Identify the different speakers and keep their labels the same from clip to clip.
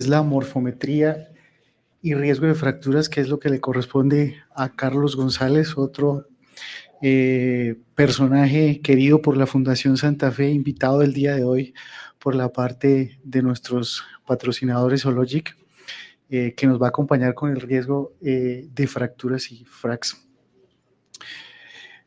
Speaker 1: la morfometría y riesgo de fracturas, que es lo que le corresponde a Carlos González, otro personaje querido por la Fundación Santa Fe, invitado el día de hoy por la parte de nuestros patrocinadores Hologic, que nos va a acompañar con el riesgo de fracturas y fracs.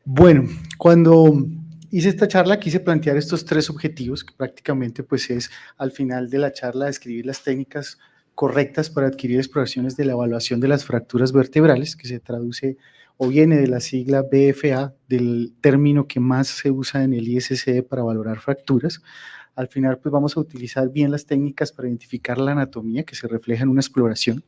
Speaker 1: Bueno, cuando hice esta charla quise plantear estos tres objetivos, que prácticamente pues es al final de la charla describir las técnicas correctas para adquirir exploraciones de la evaluación de las fracturas vertebrales, que se traduce o viene de la sigla BFA, del término que más se usa en el ISSD para valorar fracturas. Al final pues vamos a utilizar bien las técnicas para identificar la anatomía que se refleja en una exploración,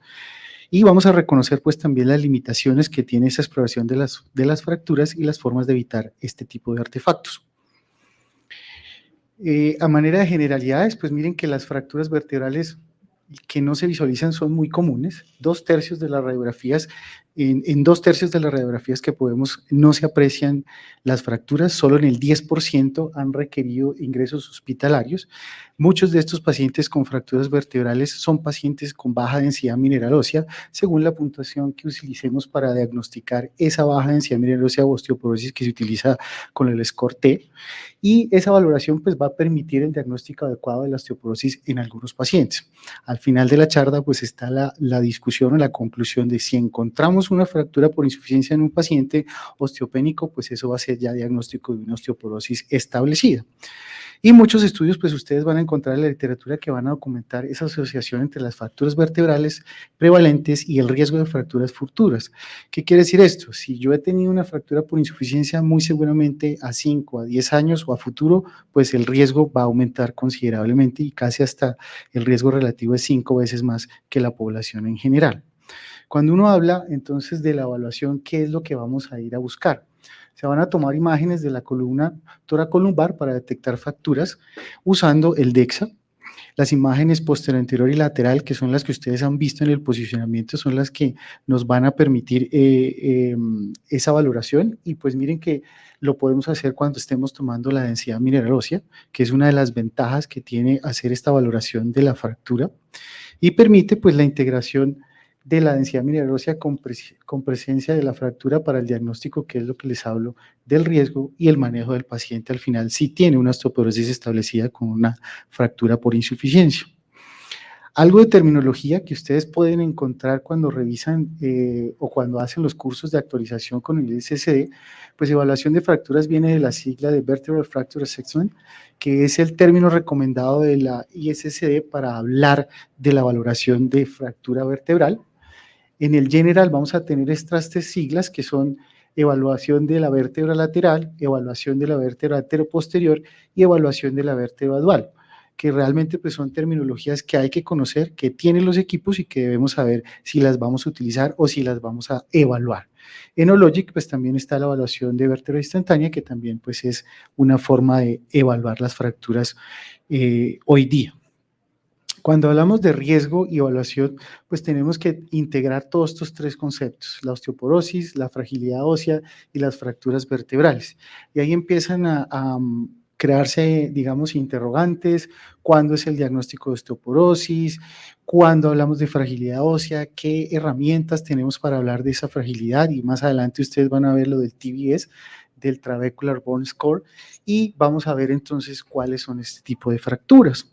Speaker 1: y vamos a reconocer pues también las limitaciones que tiene esa exploración de las fracturas y las formas de evitar este tipo de artefactos. A manera de generalidades, pues miren que las fracturas vertebrales que no se visualizan son muy comunes. En 2/3 de las radiografías que podemos no se aprecian las fracturas, solo en el 10% han requerido ingresos hospitalarios. Muchos de estos pacientes con fracturas vertebrales son pacientes con baja densidad mineral ósea, según la puntuación que utilicemos para diagnosticar esa baja densidad mineral ósea o osteoporosis que se utiliza con el score T. Y esa valoración pues va a permitir el diagnóstico adecuado de la osteoporosis en algunos pacientes. Al final de la charla pues está la discusión o la conclusión de si encontramos una fractura por insuficiencia en un paciente osteopénico, pues eso va a ser ya diagnóstico de una osteoporosis establecida. Y muchos estudios, pues ustedes van a encontrar en la literatura que van a documentar esa asociación entre las fracturas vertebrales prevalentes y el riesgo de fracturas futuras. ¿Qué quiere decir esto? Si yo he tenido una fractura por insuficiencia, muy seguramente a 5, a 10 años o a futuro, pues el riesgo va a aumentar considerablemente y casi hasta el riesgo relativo es 5 veces más que la población en general. Cuando uno habla entonces de la evaluación, ¿qué es lo que vamos a ir a buscar? Se van a tomar imágenes de la columna toracolumbar para detectar fracturas usando el DEXA. Las imágenes posterior, anterior y lateral, que son las que ustedes han visto en el posicionamiento, son las que nos van a permitir esa valoración. Y pues miren que lo podemos hacer cuando estemos tomando la densidad mineral ósea, que es una de las ventajas que tiene hacer esta valoración de la fractura, y permite pues la integración de la densidad mineral ósea con presencia de la fractura para el diagnóstico, que es lo que les hablo del riesgo y el manejo del paciente al final si tiene una osteoporosis establecida con una fractura por insuficiencia. Algo de terminología que ustedes pueden encontrar cuando revisan o cuando hacen los cursos de actualización con el ISSD, pues evaluación de fracturas viene de la sigla de Vertebral Fracture Assessment, que es el término recomendado de la ISSD para hablar de la valoración de fractura vertebral. En el general vamos a tener estas tres siglas que son evaluación de la vértebra lateral, evaluación de la vértebra anteroposterior y evaluación de la vértebra dual, que realmente pues son terminologías que hay que conocer, que tienen los equipos y que debemos saber si las vamos a utilizar o si las vamos a evaluar. En Hologic pues también está la evaluación de vértebra instantánea, que también pues es una forma de evaluar las fracturas hoy día. Cuando hablamos de riesgo y evaluación, pues tenemos que integrar todos estos tres conceptos: la osteoporosis, la fragilidad ósea y las fracturas vertebrales. Y ahí empiezan a crearse, digamos, interrogantes: ¿cuándo es el diagnóstico de osteoporosis? ¿Cuándo hablamos de fragilidad ósea? ¿Qué herramientas tenemos para hablar de esa fragilidad? Y más adelante ustedes van a ver lo del TBS, del Trabecular Bone Score, y vamos a ver entonces cuáles son este tipo de fracturas.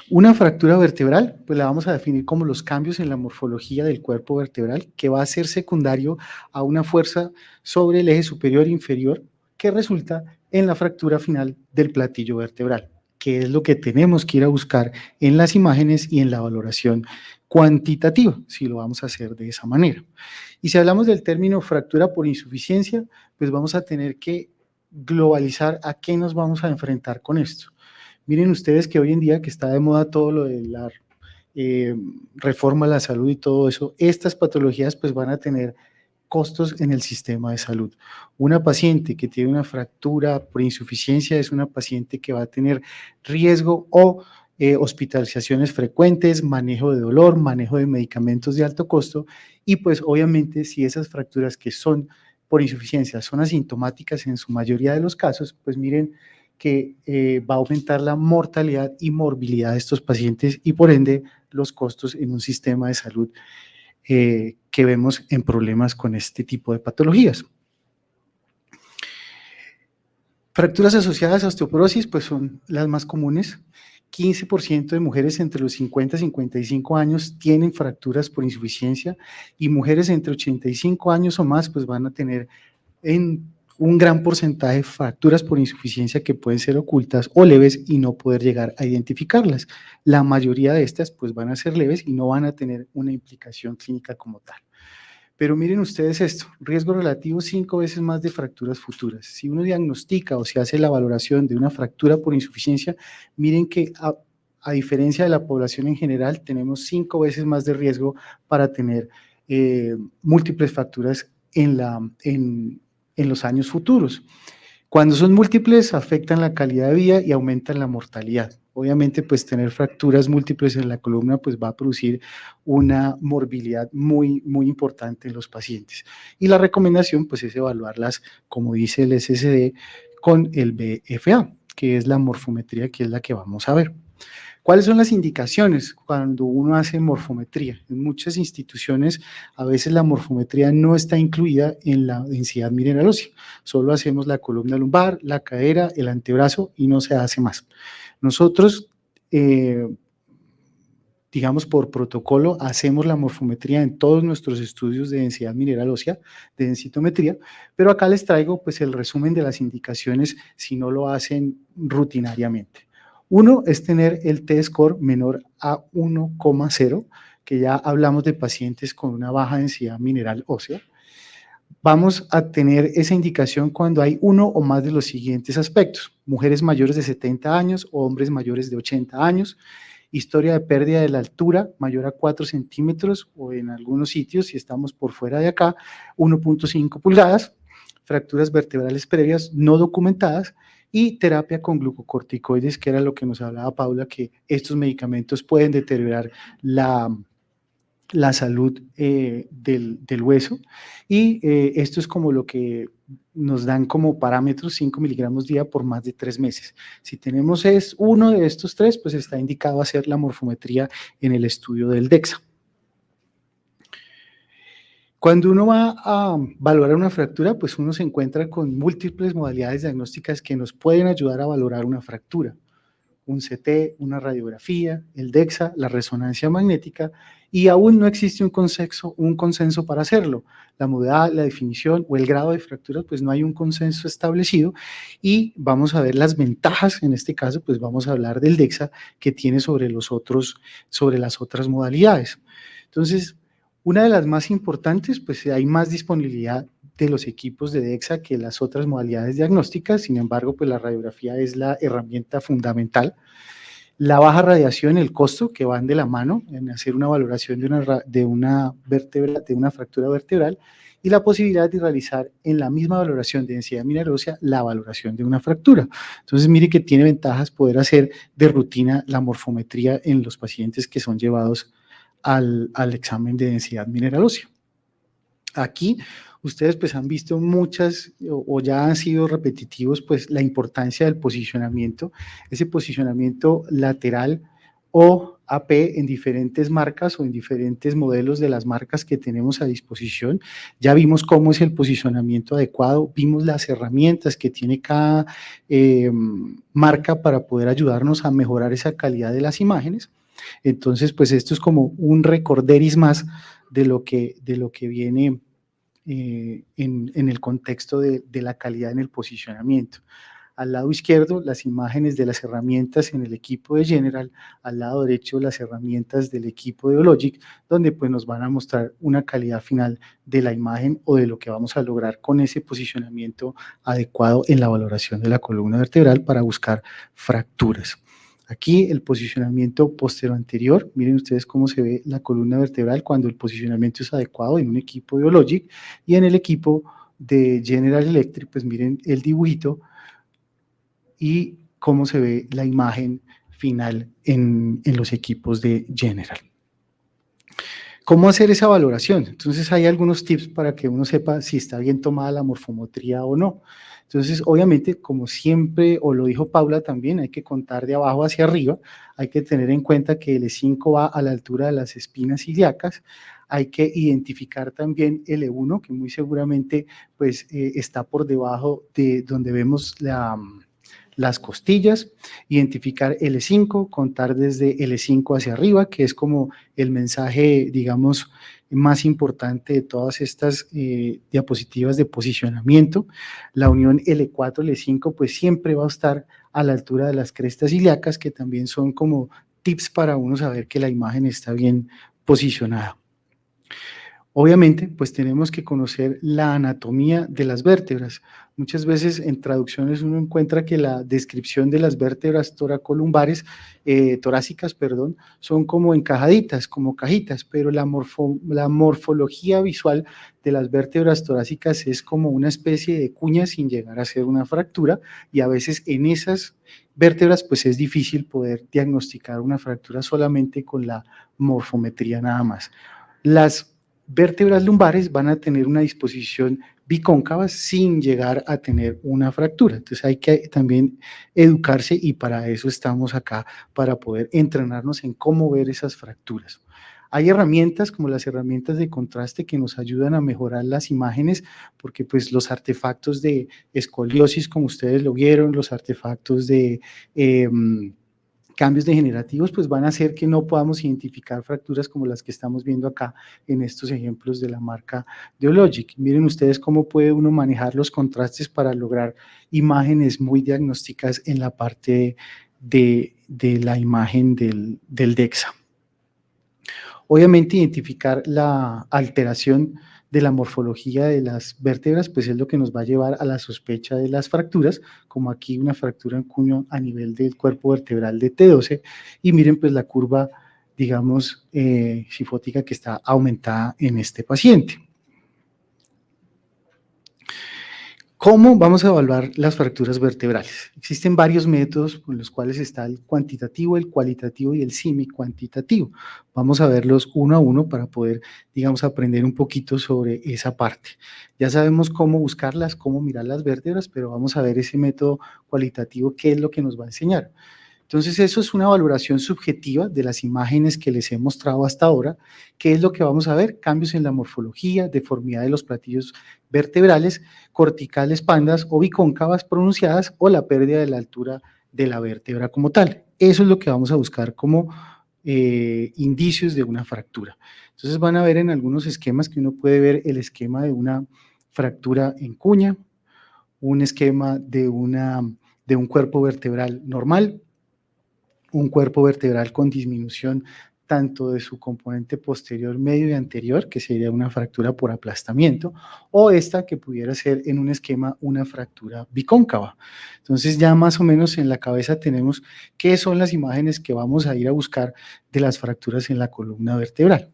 Speaker 1: Una fractura vertebral, pues la vamos a definir como los cambios en la morfología del cuerpo vertebral, que va a ser secundario a una fuerza sobre el eje superior e inferior que resulta en la fractura final del platillo vertebral, que es lo que tenemos que ir a buscar en las imágenes y en la valoración cuantitativa, si lo vamos a hacer de esa manera. Y si hablamos del término fractura por insuficiencia, pues vamos a tener que globalizar a qué nos vamos a enfrentar con esto. Miren ustedes que hoy en día que está de moda todo lo de la reforma a la salud y todo eso, estas patologías pues van a tener costos en el sistema de salud. Una paciente que tiene una fractura por insuficiencia es una paciente que va a tener riesgo o hospitalizaciones frecuentes, manejo de dolor, manejo de medicamentos de alto costo, y pues obviamente si esas fracturas que son por insuficiencia son asintomáticas en su mayoría de los casos, pues miren que va a aumentar la mortalidad y morbilidad de estos pacientes y por ende los costos en un sistema de salud que vemos en problemas con este tipo de patologías. Fracturas asociadas a osteoporosis pues son las más comunes. 15% de mujeres entre los 50 y 55 años tienen fracturas por insuficiencia y mujeres entre 85 años o más pues van a tener en un gran porcentaje de fracturas por insuficiencia que pueden ser ocultas o leves y no poder llegar a identificarlas. La mayoría de estas pues van a ser leves y no van a tener una implicación clínica como tal. Pero miren ustedes esto, riesgo relativo 5 veces más de fracturas futuras. Si uno diagnostica o se hace la valoración de una fractura por insuficiencia, miren que a diferencia de la población en general, tenemos 5 veces más de riesgo para tener múltiples fracturas en los años futuros. Cuando son múltiples, afectan la calidad de vida y aumentan la mortalidad. Obviamente, pues tener fracturas múltiples en la columna pues va a producir una morbilidad muy, muy importante en los pacientes. Y la recomendación pues es evaluarlas, como dice el SSD, con el BFA, que es la morfometría, que es la que vamos a ver. ¿Cuáles son las indicaciones cuando uno hace morfometría? En muchas instituciones a veces la morfometría no está incluida en la densidad mineral ósea, solo hacemos la columna lumbar, la cadera, el antebrazo y no se hace más. Nosotros, digamos por protocolo, hacemos la morfometría en todos nuestros estudios de densidad mineral ósea, de densitometría, pero acá les traigo pues el resumen de las indicaciones si no lo hacen rutinariamente. Uno es tener el T-score menor a 1,0, que ya hablamos de pacientes con una baja densidad mineral ósea. Vamos a tener esa indicación cuando hay uno o más de los siguientes aspectos: mujeres mayores de 70 años o hombres mayores de 80 años, historia de pérdida de la altura mayor a 4 centímetros o en algunos sitios, si estamos por fuera de acá, 1,5 pulgadas, fracturas vertebrales previas no documentadas y terapia con glucocorticoides, que era lo que nos hablaba Paula, que estos medicamentos pueden deteriorar la salud del hueso y esto es como lo que nos dan como parámetros 5 miligramos día por más de 3 meses. Si tenemos uno de estos 3, pues está indicado hacer la morfometría en el estudio del DEXA. Cuando uno va a valorar una fractura, pues uno se encuentra con múltiples modalidades diagnósticas que nos pueden ayudar a valorar una fractura. Un CT, una radiografía, el DEXA, la resonancia magnética, y aún no existe un consenso para hacerlo. La modalidad, la definición o el grado de fractura, pues no hay un consenso establecido y vamos a ver las ventajas, en este caso, pues vamos a hablar del DEXA que tiene sobre las otras modalidades. Entonces, una de las más importantes, pues hay más disponibilidad de los equipos de DEXA que las otras modalidades diagnósticas, sin embargo, pues la radiografía es la herramienta fundamental. La baja radiación, el costo que van de la mano en hacer una valoración de una fractura vertebral y la posibilidad de realizar en la misma valoración de densidad mineral ósea la valoración de una fractura. Entonces, mire que tiene ventajas poder hacer de rutina la morfometría en los pacientes que son llevados al examen de densidad mineral ósea. Aquí ustedes pues han visto muchas o ya han sido repetitivos pues la importancia del posicionamiento, ese posicionamiento lateral o AP en diferentes marcas o en diferentes modelos de las marcas que tenemos a disposición. Ya vimos cómo es el posicionamiento adecuado, vimos las herramientas que tiene cada marca para poder ayudarnos a mejorar esa calidad de las imágenes. Entonces, pues esto es como un recorderis más de lo que viene en el contexto de la calidad en el posicionamiento. Al lado izquierdo, las imágenes de las herramientas en el equipo de General, al lado derecho, las herramientas del equipo de Ologic, donde pues nos van a mostrar una calidad final de la imagen o de lo que vamos a lograr con ese posicionamiento adecuado en la valoración de la columna vertebral para buscar fracturas. Aquí el posicionamiento posterior-anterior, miren ustedes cómo se ve la columna vertebral cuando el posicionamiento es adecuado en un equipo de Ologic y en el equipo de General Electric, pues miren el dibujito y cómo se ve la imagen final en los equipos de General. ¿Cómo hacer esa valoración? Entonces, hay algunos tips para que uno sepa si está bien tomada la morfometría o no. Entonces, obviamente, como siempre, o lo dijo Paula también, hay que contar de abajo hacia arriba, hay que tener en cuenta que el E5 va a la altura de las espinas ilíacas, hay que identificar también el E1, que muy seguramente pues, está por debajo de donde vemos las costillas, identificar L5, contar desde L5 hacia arriba, que es como el mensaje, digamos, más importante de todas estas diapositivas de posicionamiento. La unión L4, L5, pues siempre va a estar a la altura de las crestas ilíacas, que también son como tips para uno saber que la imagen está bien posicionada. Obviamente, pues tenemos que conocer la anatomía de las vértebras. Muchas veces en traducciones uno encuentra que la descripción de las vértebras torácicas, perdón, son como encajaditas, como cajitas, pero la morfología visual de las vértebras torácicas es como una especie de cuña sin llegar a ser una fractura, y a veces en esas vértebras pues es difícil poder diagnosticar una fractura solamente con la morfometría nada más. Las vértebras lumbares van a tener una disposición bicóncava sin llegar a tener una fractura. Entonces hay que también educarse, y para eso estamos acá, para poder entrenarnos en cómo ver esas fracturas. Hay herramientas como las herramientas de contraste que nos ayudan a mejorar las imágenes, porque pues los artefactos de escoliosis, como ustedes lo vieron, los artefactos de cambios degenerativos, pues van a hacer que no podamos identificar fracturas como las que estamos viendo acá en estos ejemplos de la marca Deologic. Miren ustedes cómo puede uno manejar los contrastes para lograr imágenes muy diagnósticas en la parte de la imagen del DEXA. Obviamente, identificar la alteración de la morfología de las vértebras, pues es lo que nos va a llevar a la sospecha de las fracturas, como aquí una fractura en cuño a nivel del cuerpo vertebral de T12, y miren pues la curva, digamos, cifótica que está aumentada en este paciente. ¿Cómo vamos a evaluar las fracturas vertebrales? Existen varios métodos con los cuales está el cuantitativo, el cualitativo y el semi-cuantitativo. Vamos a verlos uno a uno para poder, digamos, aprender un poquito sobre esa parte. Ya sabemos cómo buscarlas, cómo mirar las vértebras, pero vamos a ver ese método cualitativo, qué es lo que nos va a enseñar. Entonces, eso es una valoración subjetiva de las imágenes que les he mostrado hasta ahora. ¿Qué es lo que vamos a ver? Cambios en la morfología, deformidad de los platillos vertebrales, corticales pandas o bicóncavas pronunciadas, o la pérdida de la altura de la vértebra como tal. Eso es lo que vamos a buscar como indicios de una fractura. Entonces, van a ver en algunos esquemas que uno puede ver el esquema de una fractura en cuña, un esquema de un cuerpo vertebral normal, un cuerpo vertebral con disminución tanto de su componente posterior, medio y anterior, que sería una fractura por aplastamiento, o esta que pudiera ser en un esquema una fractura bicóncava. Entonces ya más o menos en la cabeza tenemos qué son las imágenes que vamos a ir a buscar de las fracturas en la columna vertebral.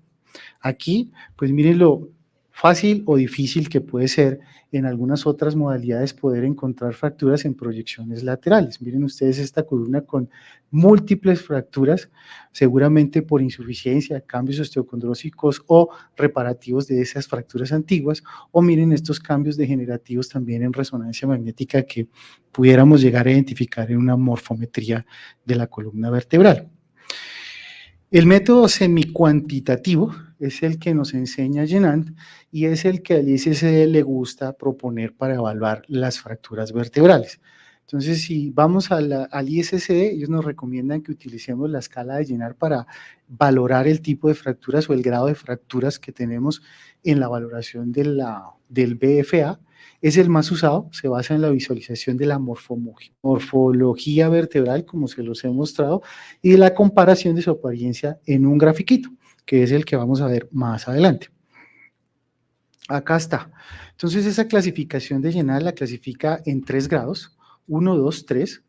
Speaker 1: Aquí, pues miren lo fácil o difícil que puede ser en algunas otras modalidades poder encontrar fracturas en proyecciones laterales. Miren ustedes esta columna con múltiples fracturas, seguramente por insuficiencia, cambios osteocondrósicos o reparativos de esas fracturas antiguas, o miren estos cambios degenerativos también en resonancia magnética que pudiéramos llegar a identificar en una morfometría de la columna vertebral. El método semicuantitativo es el que nos enseña Jenant y es el que al ISSD le gusta proponer para evaluar las fracturas vertebrales. Entonces, si vamos al ISSD, ellos nos recomiendan que utilicemos la escala de Jenant para valorar el tipo de fracturas o el grado de fracturas que tenemos en la valoración del BFA. Es el más usado, se basa en la visualización de la morfología vertebral, como se los he mostrado, y la comparación de su apariencia en un grafiquito, que es el que vamos a ver más adelante. Acá está. Entonces, esa clasificación de Jenant la clasifica en 3 grados, 1, 2, 3.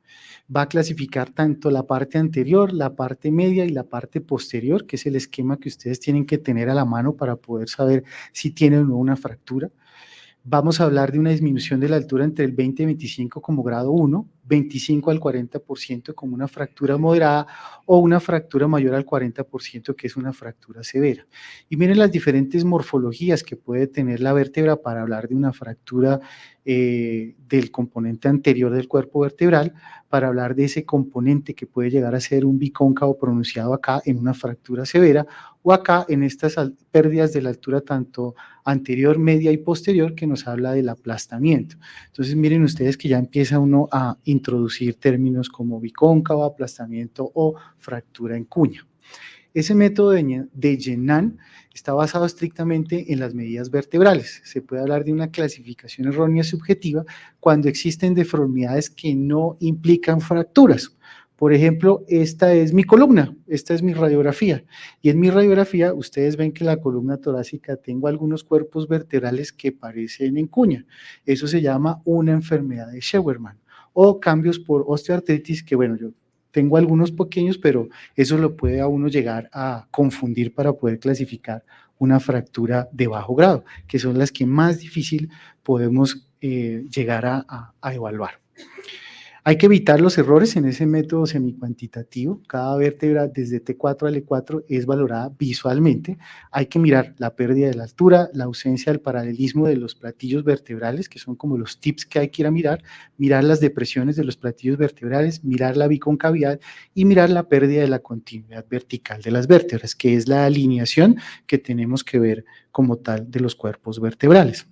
Speaker 1: Va a clasificar tanto la parte anterior, la parte media y la parte posterior, que es el esquema que ustedes tienen que tener a la mano para poder saber si tienen o no una fractura. vamos a hablar de una disminución de la altura entre el 20 y 25 como grado 1, 25 al 40% como una fractura moderada o una fractura mayor al 40% que es una fractura severa. Y miren las diferentes morfologías que puede tener la vértebra para hablar de una fractura del componente anterior del cuerpo vertebral, para hablar de ese componente que puede llegar a ser un bicóncavo pronunciado acá en una fractura severa o acá en estas pérdidas de la altura tanto anterior, media y posterior que nos habla del aplastamiento. Entonces miren ustedes que ya empieza uno a introducir términos como bicóncavo, aplastamiento o fractura en cuña. Ese método de Yenan está basado estrictamente en las medidas vertebrales. Se puede hablar de una clasificación errónea subjetiva cuando existen deformidades que no implican fracturas. Por ejemplo, esta es mi columna, esta es mi radiografía. Y en mi radiografía ustedes ven que en la columna torácica tengo algunos cuerpos vertebrales que parecen en cuña. Eso se llama una enfermedad de Scheuermann. O cambios por osteoartritis, que bueno, yo tengo algunos pequeños, pero eso lo puede a uno llegar a confundir para poder clasificar una fractura de bajo grado, que son las que más difícil podemos llegar a evaluar. Hay que evitar los errores en ese método semicuantitativo. Cada vértebra desde T4 a L4 es valorada visualmente. Hay que mirar la pérdida de la altura, la ausencia del paralelismo de los platillos vertebrales, que son como los tips que hay que ir a mirar las depresiones de los platillos vertebrales, mirar la biconcavidad y mirar la pérdida de la continuidad vertical de las vértebras, que es la alineación que tenemos que ver como tal de los cuerpos vertebrales.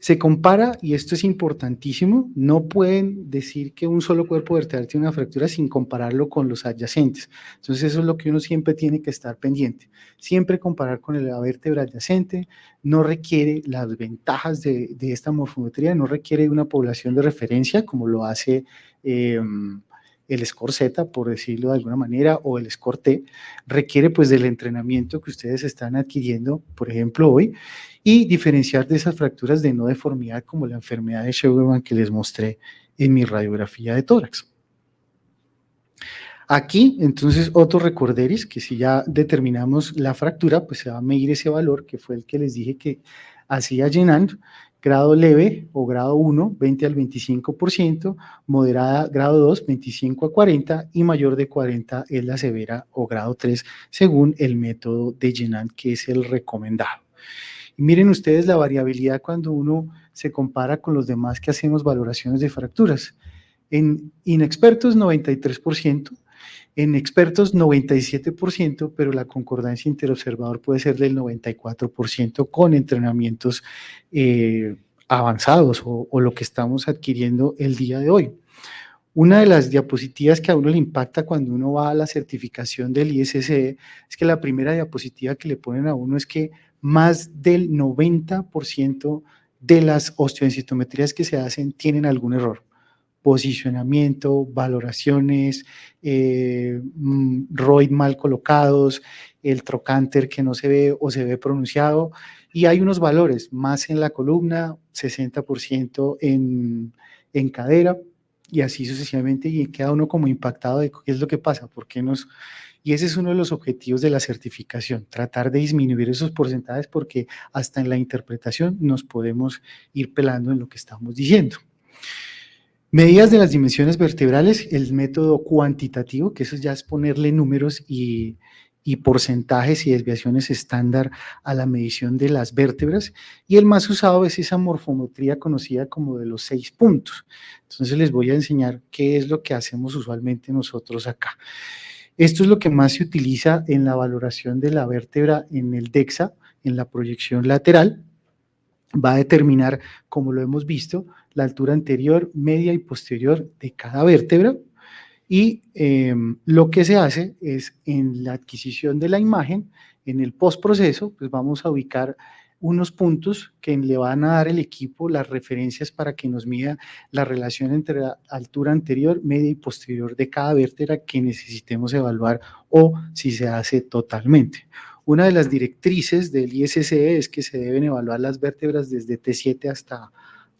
Speaker 1: Se compara, y esto es importantísimo, no pueden decir que un solo cuerpo vertebral tiene una fractura sin compararlo con los adyacentes. Entonces eso es lo que uno siempre tiene que estar pendiente. Siempre comparar con la vértebra adyacente, no requiere las ventajas de esta morfometría, no requiere una población de referencia como lo hace el score Z, por decirlo de alguna manera, o el score T, requiere pues del entrenamiento que ustedes están adquiriendo, por ejemplo, hoy, y diferenciar de esas fracturas de no deformidad como la enfermedad de Scheuermann que les mostré en mi radiografía de tórax. Aquí, entonces, otro recorderis, que si ya determinamos la fractura, pues se va a medir ese valor, que fue el que les dije que hacía llenando, grado leve o grado 1, 20 al 25%, moderada grado 2, 25 a 40, y mayor de 40 es la severa o grado 3, según el método de Yenan, que es el recomendado. Y miren ustedes la variabilidad cuando uno se compara con los demás que hacemos valoraciones de fracturas. En inexpertos 93%, en expertos 97%, pero la concordancia interobservador puede ser del 94% con entrenamientos avanzados o lo que estamos adquiriendo el día de hoy. Una de las diapositivas que a uno le impacta cuando uno va a la certificación del ISSE es que la primera diapositiva que le ponen a uno es que más del 90% de las osteodensitometrías que se hacen tienen algún error. Posicionamiento, valoraciones, ROID mal colocados, el trocánter que no se ve o se ve pronunciado, y hay unos valores más en la columna, 60% en cadera, y así sucesivamente, y queda uno como impactado de qué es lo que pasa, por qué nos... Y ese es uno de los objetivos de la certificación, tratar de disminuir esos porcentajes porque hasta en la interpretación nos podemos ir pelando en lo que estamos diciendo. Medidas de las dimensiones vertebrales, el método cuantitativo, que eso ya es ponerle números y porcentajes y desviaciones estándar a la medición de las vértebras, y el más usado es esa morfometría conocida como de los 6 puntos. Entonces les voy a enseñar qué es lo que hacemos usualmente nosotros acá. Esto es lo que más se utiliza en la valoración de la vértebra en el DEXA, en la proyección lateral. Va a determinar, como lo hemos visto, la altura anterior, media y posterior de cada vértebra, y lo que se hace es en la adquisición de la imagen, en el postproceso, pues vamos a ubicar unos puntos que le van a dar el equipo las referencias para que nos mida la relación entre la altura anterior, media y posterior de cada vértebra que necesitemos evaluar o si se hace totalmente. Una de las directrices del ISSE es que se deben evaluar las vértebras desde T7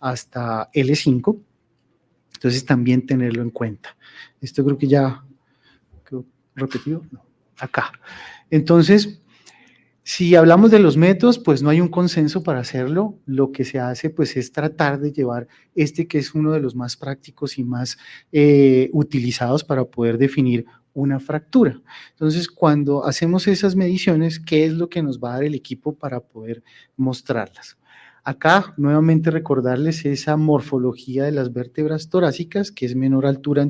Speaker 1: hasta L5, entonces también tenerlo en cuenta. Esto creo que ya quedó repetido, no, acá. Entonces, Si hablamos de los métodos, pues no hay un consenso para hacerlo. Lo que se hace, pues, es tratar de llevar este que es uno de los más prácticos y más utilizados para poder definir una fractura. Entonces, cuando hacemos esas mediciones, ¿qué es lo que nos va a dar el equipo para poder mostrarlas? Acá, nuevamente recordarles esa morfología de las vértebras torácicas, que es menor altura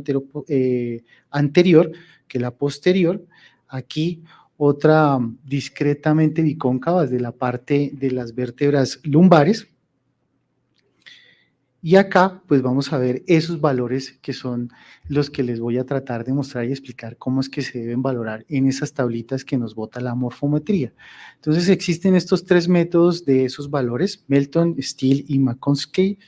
Speaker 1: anterior que la posterior. Aquí otra discretamente bicóncava de la parte de las vértebras lumbares. Y acá, pues vamos a ver esos valores que son los que les voy a tratar de mostrar y explicar cómo es que se deben valorar en esas tablitas que nos bota la morfometría. Entonces, existen estos tres métodos de esos valores, Melton, Steele y McCoskey.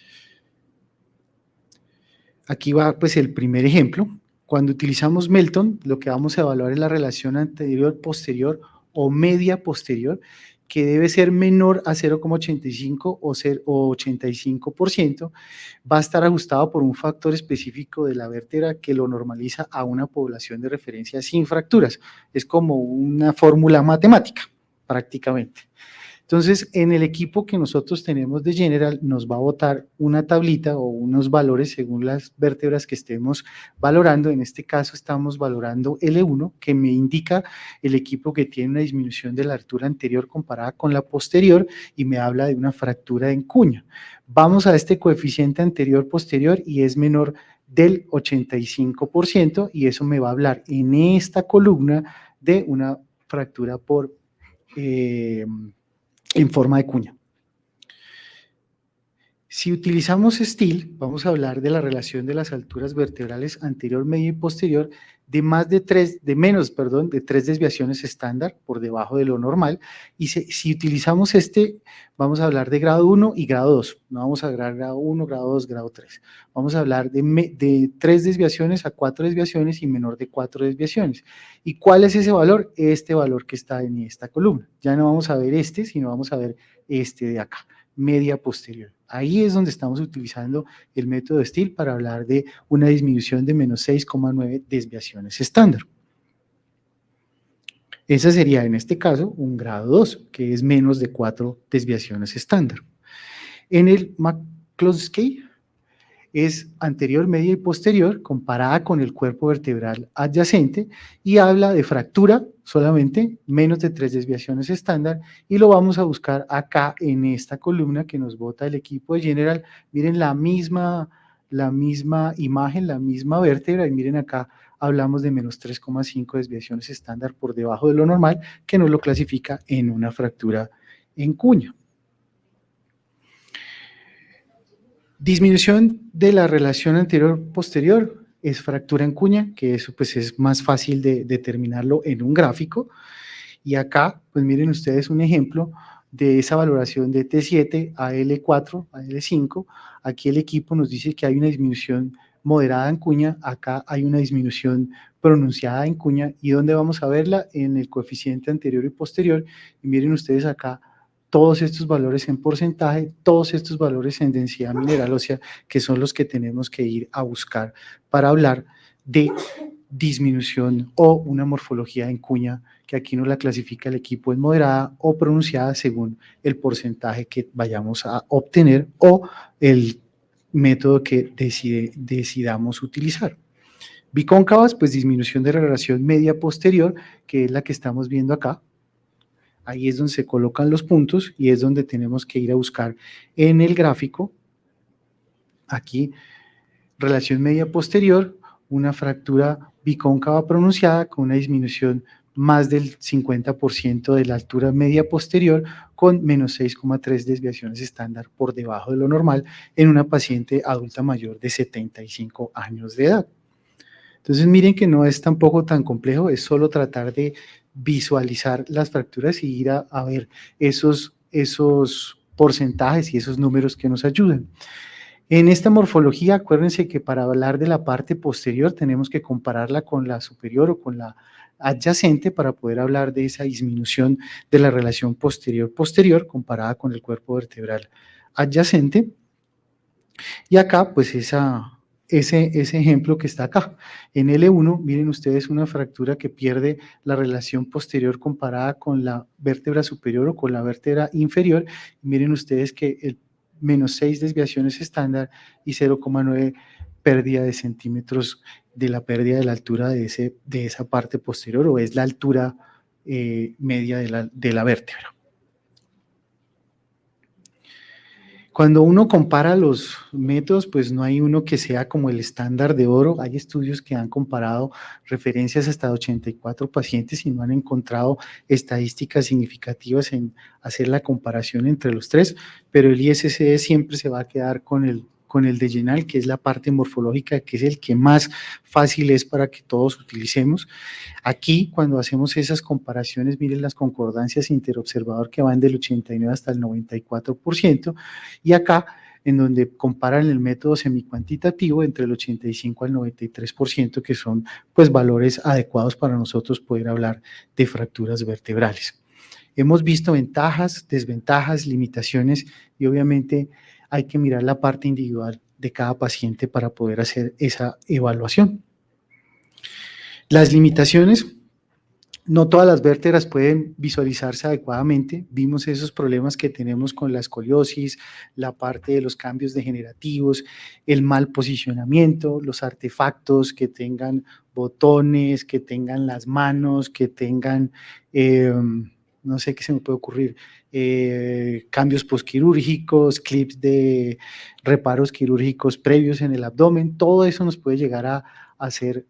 Speaker 1: Aquí va pues el primer ejemplo. Cuando utilizamos Melton, lo que vamos a evaluar es la relación anterior-posterior o media posterior, que debe ser menor a 0,85 o 85%, va a estar ajustado por un factor específico de la vértebra que lo normaliza a una población de referencia sin fracturas. Es como una fórmula matemática, prácticamente. Entonces, en el equipo que nosotros tenemos de General, nos va a botar una tablita o unos valores según las vértebras que estemos valorando. En este caso, estamos valorando L1, que me indica el equipo que tiene una disminución de la altura anterior comparada con la posterior y me habla de una fractura en cuña. Vamos a este coeficiente anterior-posterior y es menor del 85% y eso me va a hablar en esta columna de una fractura en forma de cuña. Si utilizamos Steele, vamos a hablar de la relación de las alturas vertebrales anterior, medio y posterior de de 3 desviaciones estándar por debajo de lo normal. Y si utilizamos vamos a hablar de grado 1 y grado 2. No vamos a hablar grado 1, grado 2, grado 3. Vamos a hablar de 3 desviaciones a 4 desviaciones y menor de 4 desviaciones. ¿Y cuál es ese valor? Este valor que está en esta columna. Ya no vamos a ver sino vamos a ver este de acá, media posterior. Ahí es donde estamos utilizando el método de Steele para hablar de una disminución de menos 6,9 desviaciones estándar. Esa sería, en este caso, un grado 2, que es menos de 4 desviaciones estándar. En el McCloskey es anterior, media y posterior comparada con el cuerpo vertebral adyacente y habla de fractura solamente menos de 3 desviaciones estándar y lo vamos a buscar acá en esta columna que nos bota el equipo de General. Miren la misma imagen, la misma vértebra y miren acá hablamos de menos 3,5 desviaciones estándar por debajo de lo normal que nos lo clasifica en una fractura en cuña. Disminución de la relación anterior-posterior es fractura en cuña, que eso pues es más fácil de determinarlo en un gráfico. Y acá, pues miren ustedes un ejemplo de esa valoración de T7 a L4, a L5. Aquí el equipo nos dice que hay una disminución moderada en cuña, acá hay una disminución pronunciada en cuña. ¿Y dónde vamos a verla? En el coeficiente anterior y posterior. Y miren ustedes acá todos estos valores en porcentaje, todos estos valores en densidad mineral ósea, que son los que tenemos que ir a buscar para hablar de disminución o una morfología en cuña, que aquí nos la clasifica el equipo en moderada o pronunciada según el porcentaje que vayamos a obtener o el método que decidamos utilizar. Bicóncavas, pues disminución de la relación media posterior, que es la que estamos viendo acá. Ahí es donde se colocan los puntos y es donde tenemos que ir a buscar en el gráfico, aquí, relación media posterior, una fractura bicóncava pronunciada con una disminución más del 50% de la altura media posterior con menos 6,3 desviaciones estándar por debajo de lo normal en una paciente adulta mayor de 75 años de edad. Entonces miren que no es tampoco tan complejo, es solo tratar de visualizar las fracturas y ir a ver esos porcentajes y esos números que nos ayudan. En esta morfología, acuérdense que para hablar de la parte posterior tenemos que compararla con la superior o con la adyacente para poder hablar de esa disminución de la relación posterior-posterior comparada con el cuerpo vertebral adyacente. Y acá, pues esa ese ejemplo que está acá. En L1, miren ustedes una fractura que pierde la relación posterior comparada con la vértebra superior o con la vértebra inferior. Miren ustedes que el -6 desviaciones estándar y 0,9 pérdida de centímetros de la pérdida de la altura de esa parte posterior, o es la altura media de la vértebra. Cuando uno compara los métodos, pues no hay uno que sea como el estándar de oro. Hay estudios que han comparado referencias hasta 84 pacientes y no han encontrado estadísticas significativas en hacer la comparación entre los tres, pero el ISSD siempre se va a quedar con el de Yenal, que es la parte morfológica, que es el que más fácil es para que todos utilicemos. Aquí, cuando hacemos esas comparaciones, miren las concordancias interobservador que van del 89 hasta el 94%, y acá, en donde comparan el método semicuantitativo entre el 85 al 93%, que son pues valores adecuados para nosotros poder hablar de fracturas vertebrales. Hemos visto ventajas, desventajas, limitaciones y obviamente hay que mirar la parte individual de cada paciente para poder hacer esa evaluación. Las limitaciones: no todas las vértebras pueden visualizarse adecuadamente. Vimos esos problemas que tenemos con la escoliosis, la parte de los cambios degenerativos, el mal posicionamiento, los artefactos que tengan botones, que tengan las manos, que tengan, no sé qué se me puede ocurrir, cambios posquirúrgicos, clips de reparos quirúrgicos previos en el abdomen. Todo eso nos puede llegar a hacer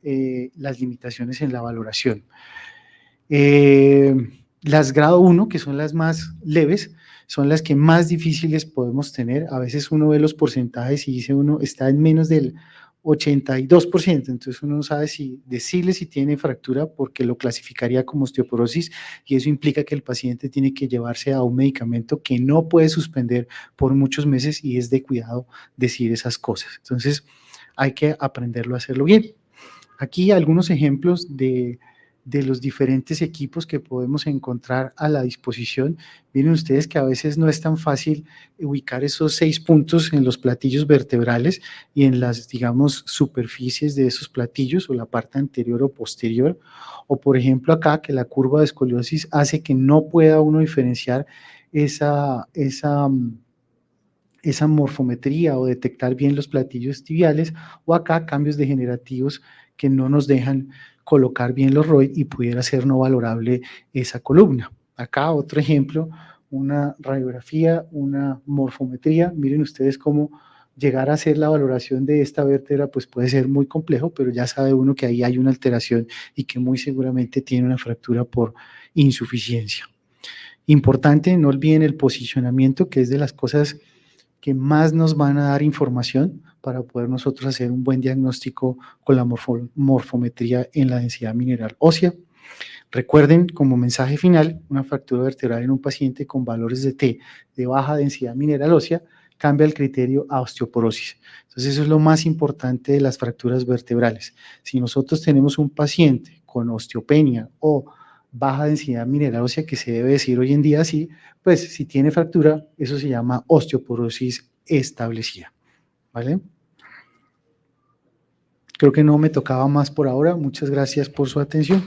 Speaker 1: las limitaciones en la valoración. Las grado 1, que son las más leves, son las que más difíciles podemos tener. A veces uno ve los porcentajes y dice uno está en menos del 82%, entonces uno no sabe si decirle si tiene fractura porque lo clasificaría como osteoporosis y eso implica que el paciente tiene que llevarse a un medicamento que no puede suspender por muchos meses y es de cuidado decir esas cosas. Entonces hay que aprenderlo a hacerlo bien. Aquí algunos ejemplos de los diferentes equipos que podemos encontrar a la disposición. Miren ustedes que a veces no es tan fácil ubicar esos 6 puntos en los platillos vertebrales y en las, digamos, superficies de esos platillos o la parte anterior o posterior. O por ejemplo acá que la curva de escoliosis hace que no pueda uno diferenciar esa morfometría o detectar bien los platillos tibiales, o acá cambios degenerativos que no nos dejan colocar bien los ROID y pudiera ser no valorable esa columna. Acá otro ejemplo, una radiografía, una morfometría. Miren ustedes cómo llegar a hacer la valoración de esta vértebra pues puede ser muy complejo, pero ya sabe uno que ahí hay una alteración y que muy seguramente tiene una fractura por insuficiencia. Importante, no olviden el posicionamiento, que es de las cosas que más nos van a dar información para poder nosotros hacer un buen diagnóstico con la morfometría en la densidad mineral ósea. Recuerden, como mensaje final, una fractura vertebral en un paciente con valores de T de baja densidad mineral ósea cambia el criterio a osteoporosis. Entonces, eso es lo más importante de las fracturas vertebrales. Si nosotros tenemos un paciente con osteopenia o baja densidad mineral ósea, que se debe decir hoy en día así, pues si tiene fractura, eso se llama osteoporosis establecida, ¿vale? Creo que no me tocaba más por ahora. Muchas gracias por su atención.